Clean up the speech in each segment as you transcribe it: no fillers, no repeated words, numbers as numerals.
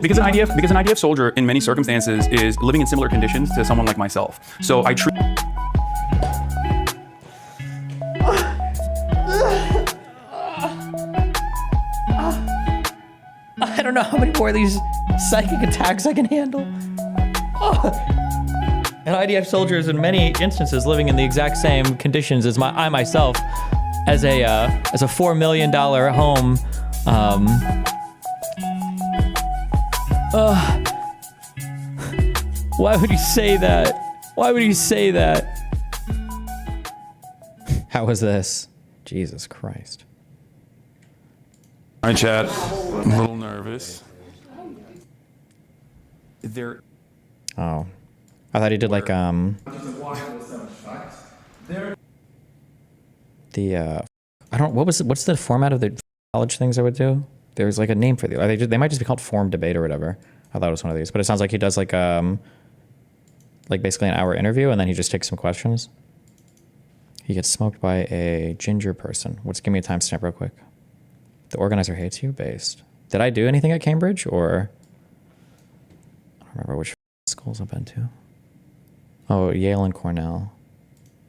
Because an IDF soldier in many circumstances is living in similar conditions to someone like myself. So I treat. I don't know how many more of these psychic attacks I can handle. An IDF soldier is in many instances living in the exact same conditions as I myself, as a $4 million home. Why would you say that? Why would you say that? How was this? Jesus Christ. Hi, chat. I'm a little nervous. Oh. I thought he did like, I don't, what's the format of the college things I would do? There's like a name for they might just be called form debate or whatever. I thought it was one of these, but it sounds like he does like basically an hour interview and then he just takes some questions. He gets smoked by a ginger person. Give me a timestamp real quick. The organizer hates you based. Did I do anything at Cambridge or? I don't remember which schools I've been to. Oh, Yale and Cornell.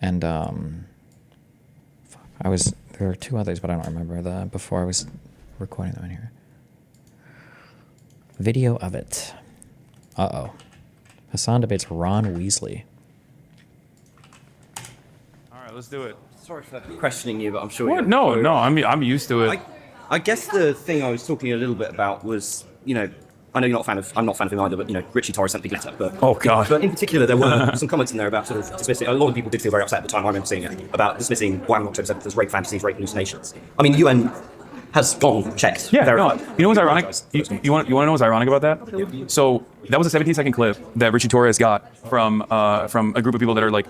And there were two others, but I don't remember before I was recording them in here. Video of it. Uh-oh. Hasan debates Ron Weasley. All right, let's do it. Sorry for questioning you, but I'm sure What? No, I'm used to it. I guess the thing I was talking a little bit about was, I know I'm not a fan of him either, but Richie Torres sent a big letter. But oh god! But in particular, there were some comments in there about sort of dismissing. A lot of people did feel very upset at the time. I remember seeing it about dismissing what happened on October 7th as rape fantasies, rape hallucinations. I mean, the UN has gone checked. Yeah, verified. No, you know what's ironic? You want to know what's ironic about that? Yeah. So that was a 17-second clip that Richie Torres got from a group of people that are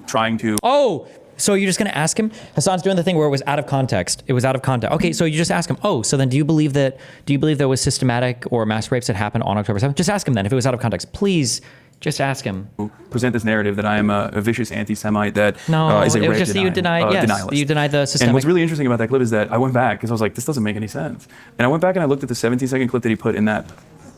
trying to. Oh. So you're just going to ask him? Hasan's doing the thing where it was out of context. It was out of context. Okay, so you just ask him, oh, so then do you believe there was systematic or mass rapes that happened on October 7th? Just ask him then, if it was out of context. Please, just ask him. Present this narrative that I am a vicious anti-Semite that is a it was just that you denied, denialist. You denied the systemic. And what's really interesting about that clip is that I went back, because I was like, this doesn't make any sense. And I went back and I looked at the 17-second clip that he put in that.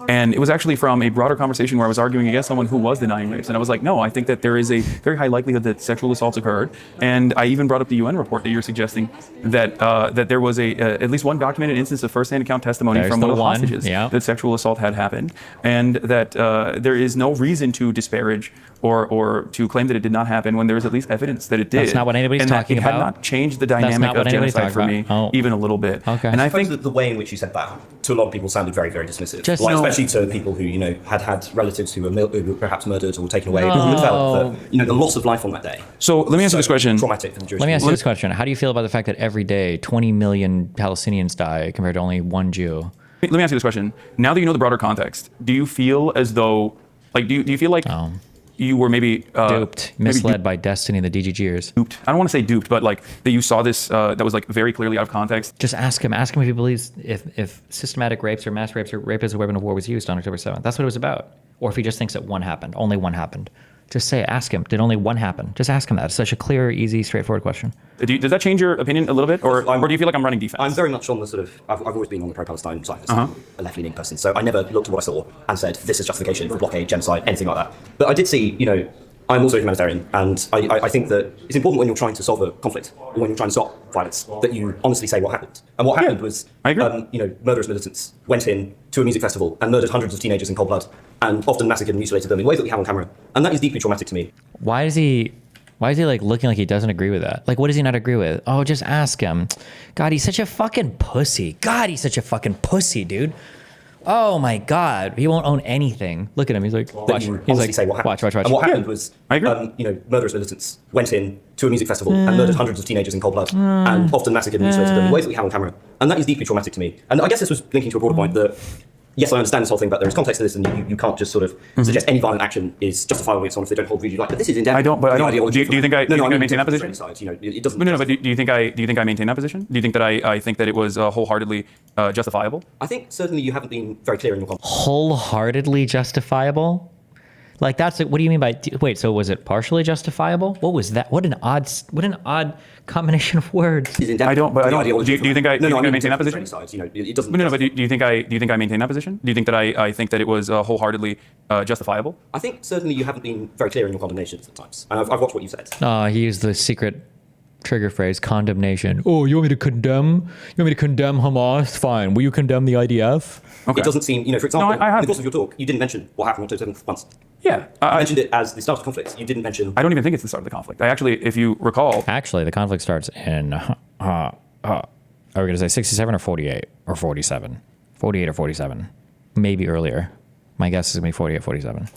And it was actually from a broader conversation where I was arguing against someone who was denying rapes. And I was like, no, I think that there is a very high likelihood that sexual assaults occurred. And I even brought up the UN report that you're suggesting that that there was at least one documented instance of first-hand account testimony from one of the hostages that sexual assault had happened. And that there is no reason to disparage or to claim that it did not happen when there is at least evidence that it did. That's not what anybody's talking about. And that it had not changed the dynamic of genocide for me even a little bit. Okay. And I think that the way in which you said that to a lot of people sounded very, very dismissive. Especially to people who had relatives who were perhaps murdered or taken away. Who felt that the loss of life on that day. So let me ask you this question. Traumatic for the Jewish Let me ask you this question. How do you feel about the fact that every day 20 million Palestinians die compared to only one Jew? Let me ask you this question. Now that you know the broader context, do you feel as though, do you feel like you were maybe duped, misled by destiny and the DGGers? Duped. I don't want to say duped, but that you saw this that was very clearly out of context. Just ask him. Ask him if he believes if systematic rapes or mass rapes or rape as a weapon of war was used on October 7th. That's what it was about. Or if he just thinks that one happened, only one happened. Just say, ask him, did only one happen? Just ask him that. It's such a clear, easy, straightforward question. Does that change your opinion a little bit? Or do you feel like I'm running defense? I'm very much on the sort of, I've always been on the pro-Palestine side, a left-leaning person. So I never looked at what I saw and said, this is justification for blockade, genocide, anything like that. But I did see, I'm also a humanitarian, and I think that it's important when you're trying to solve a conflict, or when you're trying to stop violence, that you honestly say what happened. And what happened was, murderous militants went in to a music festival and murdered hundreds of teenagers in cold blood, and often massacred and mutilated them in ways that we have on camera. And that is deeply traumatic to me. Why is he looking like he doesn't agree with that? What does he not agree with? Oh, just ask him. God, he's such a fucking pussy. Dude. Oh my God, he won't own anything. Look at him. He's like, watch. He's like, say what happened. Watch. And what happened was, murderous militants went in to a music festival and murdered hundreds of teenagers in cold blood, and often massacred and mutilated them in ways that we have on camera. And that is deeply traumatic to me. And I guess this was linking to a broader point that, yes, I understand this whole thing, but there is context to this, and you can't just sort of suggest any violent action is justifiable against someone if they don't hold views you like. But this is in depth. I don't. Do you think I maintain that position? It doesn't. No. But do you think I maintain that position? Do you think that I think that it was wholeheartedly justifiable? I think certainly you haven't been very clear in your comments. Wholeheartedly justifiable? Like that's what do you mean by wait? So was it partially justifiable? What was that? What an odd combination of words. I don't. But I don't. Do you think I maintain that position? Sides, it doesn't. No. But do you think I maintain that position? Do you think that I think that it was wholeheartedly justifiable? I think certainly you haven't been very clear in your condemnations at times, and I've watched what you said. He used the secret trigger phrase, condemnation. Oh, you want me to condemn? You want me to condemn Hamas? Fine. Will you condemn the IDF? Okay. It doesn't seem, for example, I in the course of your talk, you didn't mention what happened on October 7th once. Yeah. You mentioned it as the start of conflict. You didn't mention... I don't even think it's the start of the conflict. I actually, if you recall... Actually, the conflict starts in... are we going to say 67 or 48 or 47? 48 or 47. Maybe earlier. My guess is going to be 48, 47.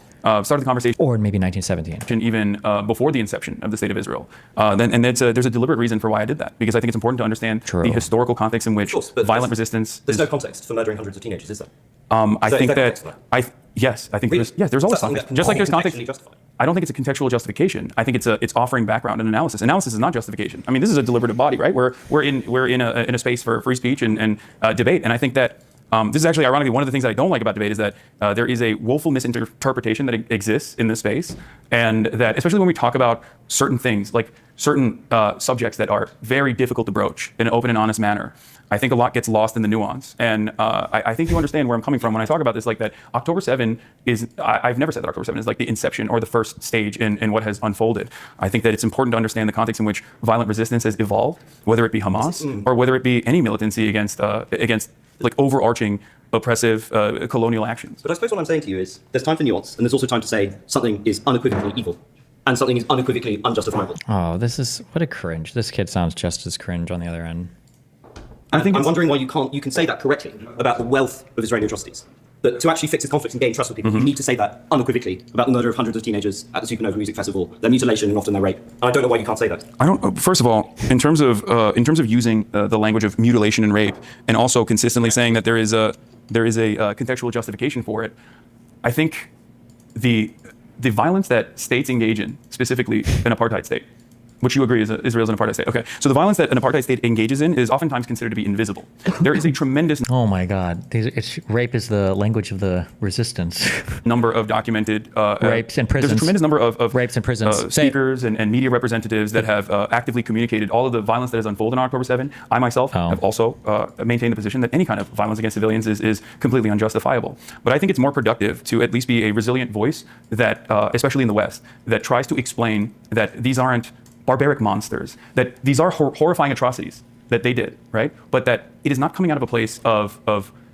Started the conversation, or maybe 1917, even before the inception of the state of Israel. There's a deliberate reason for why I did that, because I think it's important to understand the historical context in which violent resistance. There's no context for murdering hundreds of teenagers, is there? I think that there's always context. Just like there's context. I don't think it's a contextual justification. I think it's offering background and analysis. Analysis is not justification. I mean, this is a deliberative body, right? We're in a space for free speech and debate, and I think that. This is actually, ironically, one of the things that I don't like about debate is that there is a woeful misinterpretation that exists in this space, and that, especially when we talk about certain things, like certain subjects that are very difficult to broach in an open and honest manner, I think a lot gets lost in the nuance. And I think you understand where I'm coming from when I talk about this, like that October 7 is, I've never said that October 7 is like the inception or the first stage in what has unfolded. I think that it's important to understand the context in which violent resistance has evolved, whether it be Hamas or whether it be any militancy against like overarching oppressive colonial actions. But I suppose what I'm saying to you is there's time for nuance, and there's also time to say something is unequivocally evil and something is unequivocally unjustifiable. Oh, this is what a cringe. This kid sounds just as cringe on the other end. I'm wondering why you can say that correctly about the wealth of Israeli atrocities. But to actually fix this conflict and gain trust with people, you need to say that unequivocally about the murder of hundreds of teenagers at the Supernova Music Festival, their mutilation and often their rape. And I don't know why you can't say that. I don't. First of all, in terms of using the language of mutilation and rape, and also consistently saying that there is a contextual justification for it, I think the violence that states engage in, specifically an apartheid state, which you agree is Israel's an apartheid state. Okay, so the violence that an apartheid state engages in is oftentimes considered to be invisible. There is a tremendous oh my God, rape is the language of the resistance. Number of documented rapes in prisons. There's a tremendous number of rapes in prisons. Speakers and media representatives that have actively communicated all of the violence that has unfolded on October 7. I myself have also maintained the position that any kind of violence against civilians is completely unjustifiable. But I think it's more productive to at least be a resilient voice that, especially in the West, that tries to explain that these aren't barbaric monsters, that these are horrifying atrocities that they did, right? But that it is not coming out of a place of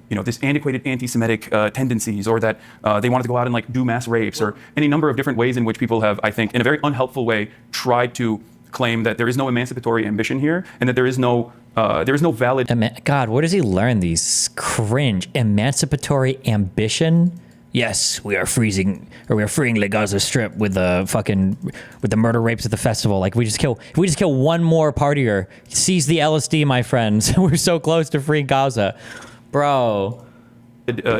this antiquated anti-Semitic tendencies, or that they wanted to go out and like do mass rapes, or any number of different ways in which people have, I think, in a very unhelpful way, tried to claim that there is no emancipatory ambition here, and that there is no valid. God, where does he learn these cringe emancipatory ambition? Yes, we are freeing the Gaza Strip with the murder rapes at the festival. Like if we just kill one more partier, seize the LSD, my friends. We're so close to freeing Gaza, bro.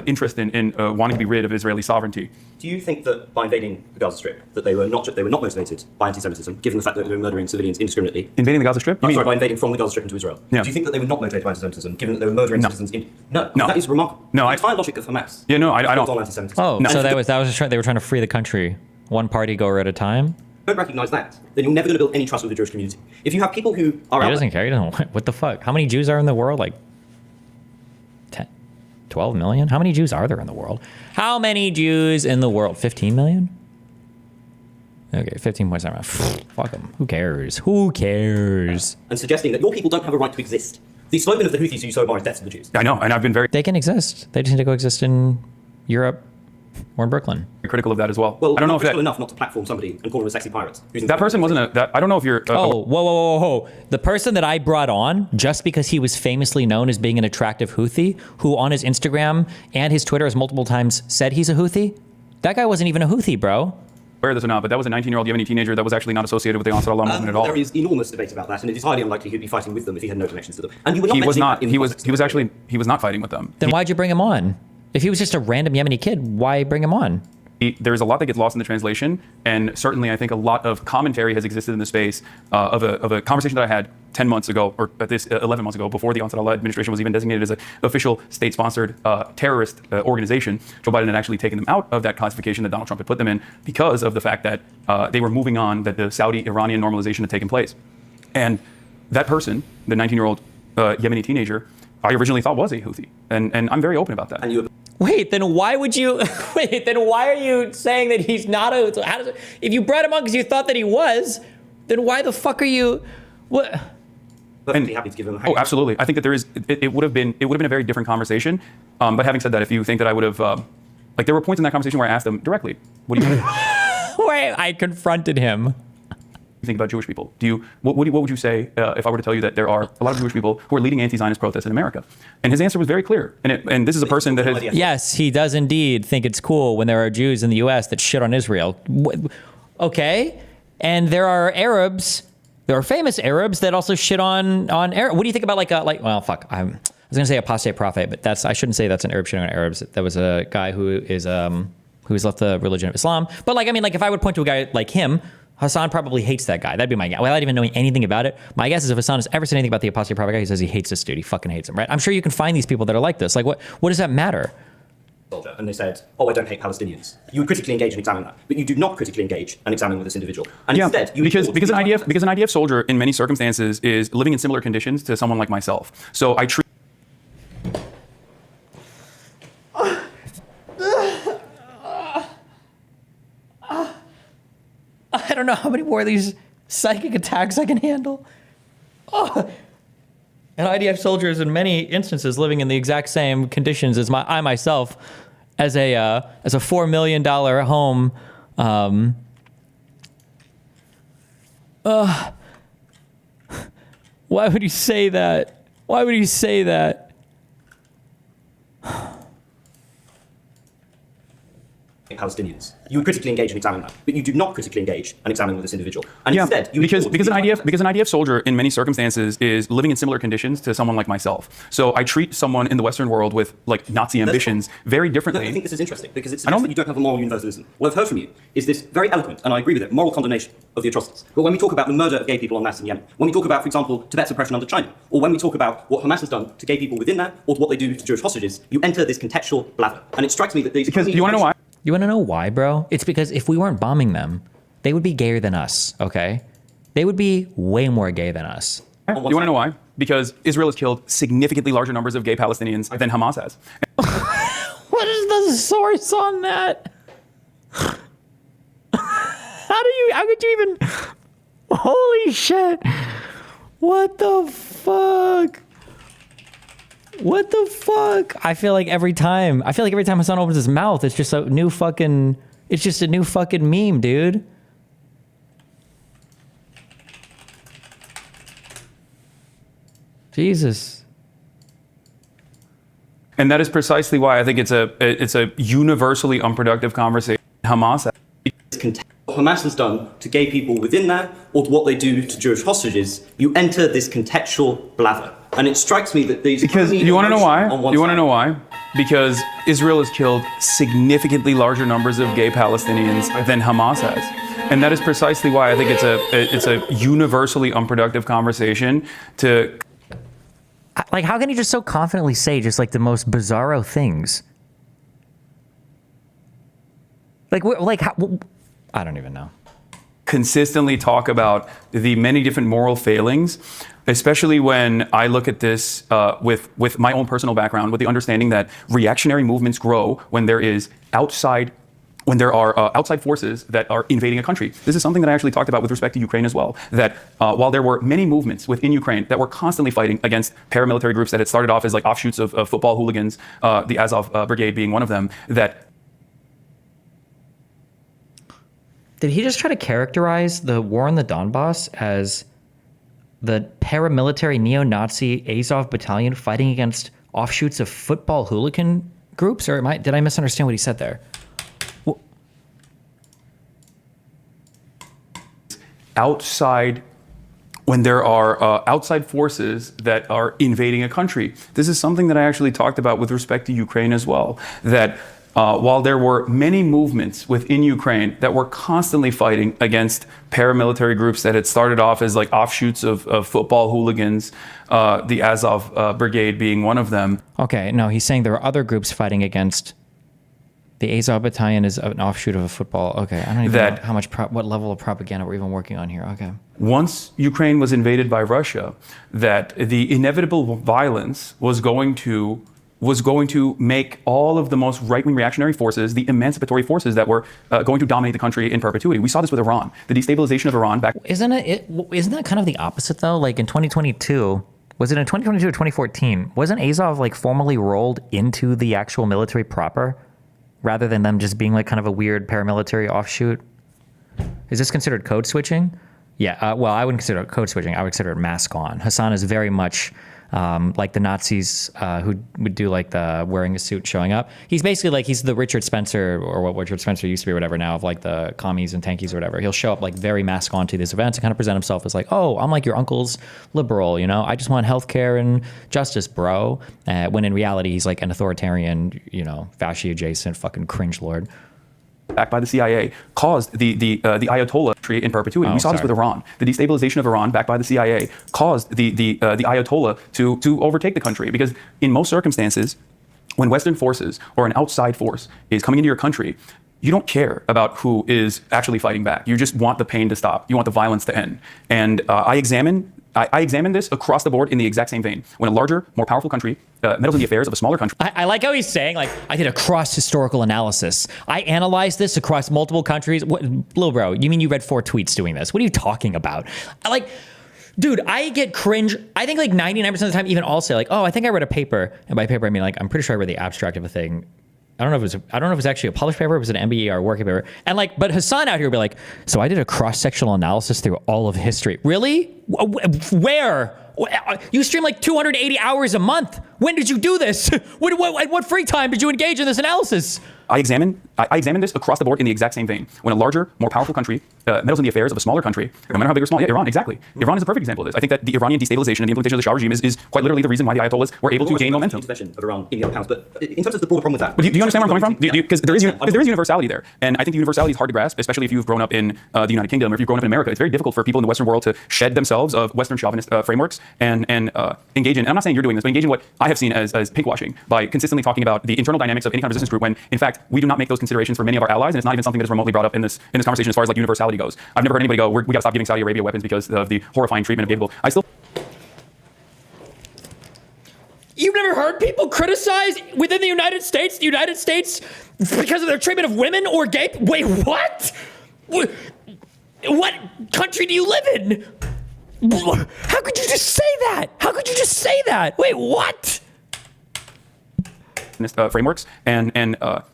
Interest in wanting to be rid of Israeli sovereignty. Do you think that by invading the Gaza Strip, that they were not motivated by anti-Semitism, given the fact that they were murdering civilians indiscriminately? Invading the Gaza Strip? By invading from the Gaza Strip into Israel. Yeah. Do you think that they were not motivated by anti-Semitism, given that they were murdering citizens? No, that is remarkable. No, the entire logic of Hamas. Yeah, no, I don't. On anti-Semitism. Oh, no. So they were trying to free the country, one party goer at a time. Don't recognise that, then you're never going to build any trust with the Jewish community. If you have people who are he doesn't care. He doesn't. What the fuck? How many Jews are in the world? Like 12 million? How many Jews are there in the world? How many Jews in the world? 15 million? Okay, 15.7. Fuck them. Who cares? Who cares? And suggesting that your people don't have a right to exist. The slogan of the Houthis who you so admire is death to the Jews. I know, and I've been very... They can exist. They just need to go exist in Europe or in Brooklyn. Critical of that as well. Well, I don't know if critical enough not to platform somebody and call him a sexy pirate. That person wasn't I don't know if you're... Whoa. The person that I brought on, just because he was famously known as being an attractive Houthi, who on his Instagram and his Twitter has multiple times said he's a Houthi, that guy wasn't even a Houthi, bro. Aware of this or not, but that was a 19-year-old Yemeni teenager that was actually not associated with the Ansar Allah movement at all. There is enormous debate about that, and it is highly unlikely he'd be fighting with them if he had no connections to them. And you were not he was not fighting with them. Then why'd you bring him on? If he was just a random Yemeni kid, why bring him on? There's a lot that gets lost in the translation, and certainly I think a lot of commentary has existed in the space of a conversation that I had 10 months ago, or at this 11 months ago, before the Ansarallah administration was even designated as an official state-sponsored terrorist organization. Joe Biden had actually taken them out of that classification that Donald Trump had put them in because of the fact that they were moving on, that the Saudi-Iranian normalization had taken place. And that person, the 19-year-old Yemeni teenager, I originally thought was a Houthi, and I'm very open about that. And you Wait, then why would you? Wait, then why are you saying that he's not a? So how does it, if you brought him on because you thought that he was, then why the fuck are you? What? perfectly happy to give him a Oh, absolutely. I think that there is. It would have been a very different conversation. But having said that, if you think that I would have, like, there were points in that conversation where I asked them directly, "What do you Wait, I confronted him. think about Jewish people? What would you say if I were to tell you that there are a lot of Jewish people who are leading anti-Zionist protests in America?" And his answer was very clear. And this is a person that has. Yes, he does indeed think it's cool when there are Jews in the U.S. that shit on Israel. Okay, and there are Arabs. There are famous Arabs that also shit on Arab. What do you think about well, fuck. I was gonna say apostate prophet, but I shouldn't say that's an Arab shitting on Arabs. That was a guy who's left the religion of Islam. But if I would point to a guy like him, Hasan probably hates that guy. That'd be my guess. Without even knowing anything about it, my guess is if Hasan has ever said anything about the apostate prophet guy, he says he hates this dude. He fucking hates him, right? I'm sure you can find these people that are like this. Like, what does that matter? And they said, "Oh, I don't hate Palestinians." You would critically engage and examine that, but you do not critically engage and examine with this individual. And Yeah, instead, you because an IDF soldier in many circumstances is living in similar conditions to someone like myself. So I treat. I don't know how many more of these psychic attacks I can handle. Oh. An IDF soldier is in many instances living in the exact same conditions as I myself, as a $4 million home. Why would you say that? Why would you say that? Palestinians. You would critically engage and examine that, but you do not critically engage and examine with this individual. And Yeah, instead, you because an IDF soldier in many circumstances is living in similar conditions to someone like myself. So I treat someone in the Western world with like Nazi ambitions very differently. I think this is interesting because it's suggests that you don't have a moral universalism. What I've heard from you is this very eloquent, and I agree with it, moral condemnation of the atrocities. But when we talk about the murder of gay people en masse in Yemen, when we talk about, for example, Tibet's oppression under China, or when we talk about what Hamas has done to gay people within that, or to what they do to Jewish hostages, you enter this contextual blather. And it strikes me that these... Because you want to know why? You want to know why, bro? It's because if we weren't bombing them, they would be gayer than us, okay? They would be way more gay than us. You want to know why? Because Israel has killed significantly larger numbers of gay Palestinians than Hamas has. What is the source on that? How could you even... Holy shit. What the fuck? What the fuck? I feel like every time Hasan opens his mouth, it's just a new fucking meme, dude. Jesus. And that is precisely why I think it's a universally unproductive conversation. Hamas has. What Hamas has done to gay people within that, or to what they do to Jewish hostages, you enter this contextual blather. And it strikes me that these... Because you want to know why? You want to know why? Because Israel has killed significantly larger numbers of gay Palestinians than Hamas has. And that is precisely why I think it's a universally unproductive conversation to... Like, how can you just so confidently say just like the most bizarro things? I don't even know. Consistently talk about the many different moral failings, especially when I look at this with my own personal background, with the understanding that reactionary movements grow when there are outside forces that are invading a country. This is something that I actually talked about with respect to Ukraine as well, that while there were many movements within Ukraine that were constantly fighting against paramilitary groups that had started off as like offshoots of football hooligans, the Azov Brigade being one of them, that... Did he just try to characterize the war in the Donbass as the paramilitary neo-Nazi Azov battalion fighting against offshoots of football hooligan groups? Or did I misunderstand what he said there? When there are outside forces that are invading a country. This is something that I actually talked about with respect to Ukraine as well, that while there were many movements within Ukraine that were constantly fighting against paramilitary groups that had started off as like offshoots of football hooligans, the Azov Brigade being one of them. Okay, no, he's saying there are other groups fighting against. The Azov Battalion is an offshoot of a football. Okay, I don't even know how much what level of propaganda we're even working on here. Okay. Once Ukraine was invaded by Russia, that the inevitable violence was going to make all of the most right-wing reactionary forces, the emancipatory forces that were going to dominate the country in perpetuity. We saw this with Iran, the destabilization of Iran back. Isn't that kind of the opposite though? Like in 2022, was it in 2022 or 2014? Wasn't Azov like formally rolled into the actual military proper, rather than them just being like kind of a weird paramilitary offshoot? Is this considered code switching? Yeah, well, I wouldn't consider it code switching. I would consider it mask on. Hasan is very much like the Nazis who would do like the wearing a suit showing up. He's basically like, he's the Richard Spencer, or what Richard Spencer used to be or whatever now, of like the commies and tankies or whatever. He'll show up like very mask on to these events and kind of present himself as like, oh, I'm like your uncle's liberal, you know? I just want healthcare and justice, bro. When in reality, he's like an authoritarian, you know, fasci adjacent fucking cringe lord. Backed by the CIA, caused the Ayatollah tree in perpetuity. We saw this with Iran. The destabilization of Iran, backed by the CIA, caused the Ayatollah to overtake the country. Because in most circumstances, when Western forces or an outside force is coming into your country, you don't care about who is actually fighting back. You just want the pain to stop. You want the violence to end. And I examine this across the board in the exact same vein. When a larger, more powerful country meddles in the affairs of a smaller country. I like how he's saying, like, I did a cross-historical analysis. I analyzed this across multiple countries. What, little bro, you mean you read 4 tweets doing this? What are you talking about? Dude, I get cringe. I think like 99% of the time, even I'll say like, oh, I think I read a paper. And by paper, I mean like, I'm pretty sure I read the abstract of a thing. I don't know if it was actually a published paper, it was an MBE or a working paper. And like, but Hasan out here would be like, so I did a cross-sectional analysis through all of history. Really? Where? You stream like 280 hours a month. When did you do this? What free time did you engage in this analysis? I examine this across the board in the exact same vein. When a larger, more powerful country meddles in the affairs of a smaller country, no matter how big or small, yeah, Iran, exactly. Iran is a perfect example of this. I think that the Iranian destabilization and the implementation of the Shah regime is quite literally the reason why the Ayatollahs were able to gain momentum. Intervention of Iran in the other powers, but in terms of the broader problem with that. But do you understand where I'm coming from? Because there is universality there. And I think the universality is hard to grasp, especially if you've grown up in the United Kingdom or if you've grown up in America. It's very difficult for people in the Western world to shed themselves of Western chauvinist frameworks and engage in, and I'm not saying you're doing this, but engage in what I have seen as pinkwashing by consistently talking about the internal dynamics of any kind of resistance group when, in fact, we do not make those considerations for many of our allies, and it's not even something that is remotely brought up in this conversation as far as like universality goes. I've never heard anybody go, we got to stop giving Saudi Arabia weapons because of the horrifying treatment of gay people. You've never heard people criticize within the United States because of their treatment of women or gay? Wait, what? What country do you live in? How could you just say that? How could you just say that? Wait, what? Frameworks and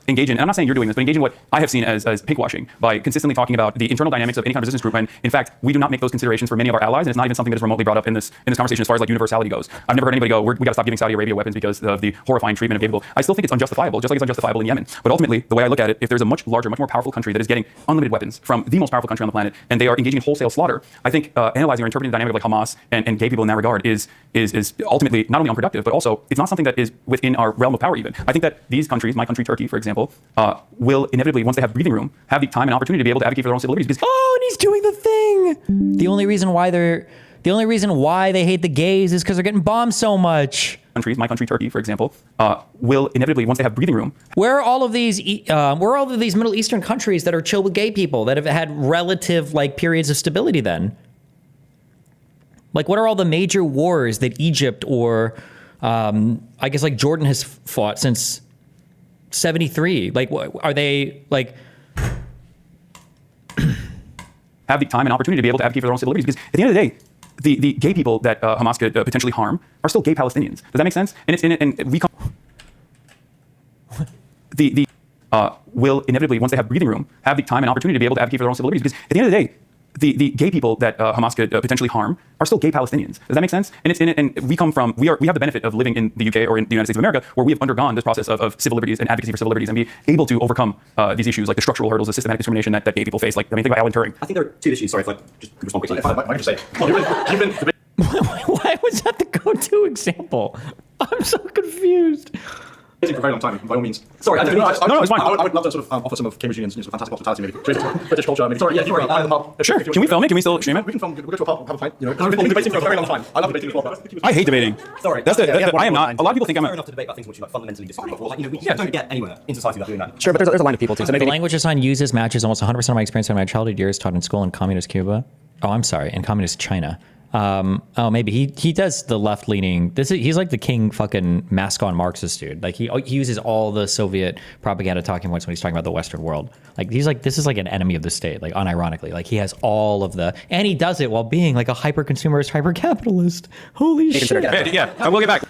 engage in, and I'm not saying you're doing this, but engage in what I have seen as pinkwashing by consistently talking about the internal dynamics of any kind of resistance group when, in fact, we do not make those considerations for many of our allies, and it's not even something that is remotely brought up in this conversation as far as like universality goes. I've never heard anybody go, we got to stop giving Saudi Arabia weapons because of the horrifying treatment of gay people. I still think it's unjustifiable, just like it's unjustifiable in Yemen. But ultimately, the way I look at it, if there's a much larger, much more powerful country that is getting unlimited weapons from the most powerful country on the planet, and they are engaging in wholesale slaughter, I think analyzing or interpreting the dynamic of like Hamas and gay people in that regard is ultimately not only unproductive, but also it's not something that is within our realm of power even. I think that these countries, my country, Turkey, for example, will inevitably, once they have breathing room, have the time and opportunity to be able to advocate for their own civil liberties. Because and he's doing the thing. The only reason why they hate the gays is because they're getting bombed so much. Countries, my country, Turkey, for example, will inevitably, once they have breathing room. Where are all of these Middle Eastern countries that are chill with gay people that have had relative like periods of stability then? Like, what are all the major wars that Egypt or I guess like Jordan has fought since 73? Like, are they like have the time and opportunity to be able to advocate for their own civil liberties? Because at the end of the day, the gay people that Hamas could potentially harm are still gay Palestinians. Does that make sense? And we come will inevitably, once they have breathing room, have the time and opportunity to be able to advocate for their own civil liberties. Because at the end of the day, the gay people that Hamas could potentially harm are still gay Palestinians. Does that make sense? And we have the benefit of living in the UK or in the United States of America, where we have undergone this process of civil liberties and advocacy for civil liberties and be able to overcome these issues like the structural hurdles of systematic discrimination that gay people face. Like, I mean, think about Alan Turing. I think there are 2 issues. Sorry if I just respond quickly. If I might just say, why was that the go-to example? I'm so confused. For a very long time, by all means. Sorry, I don't No, it's fine. I would love to sort of offer some of Cambridge Union's fantastic hospitality, maybe British culture. Maybe. Sorry, yeah, you're right. Sure. Can we film it? Can we still stream it? We can film. We'll go to a pub, have a pint. You know, we've been debating for a very long time. I love debating as well. I hate debating. Sorry, That's I am not. A lot of people think I'm fair enough to debate about things which you like fundamentally disagree with. Like, we don't get anywhere in society without doing that. Sure, but there's a line of people too. So The maybe language Hasan uses matches almost 100% of my experience in my childhood years taught in school in communist Cuba. Oh, I'm sorry, in communist China. Maybe he does the left leaning. He's like the king fucking mask on Marxist dude. Like he uses all the Soviet propaganda talking points when he's talking about the Western world. Like he's like, this is like an enemy of the state. Like unironically, like he has all of and he does it while being like a hyper consumerist, hyper capitalist. Holy shit! Yeah, I will get back.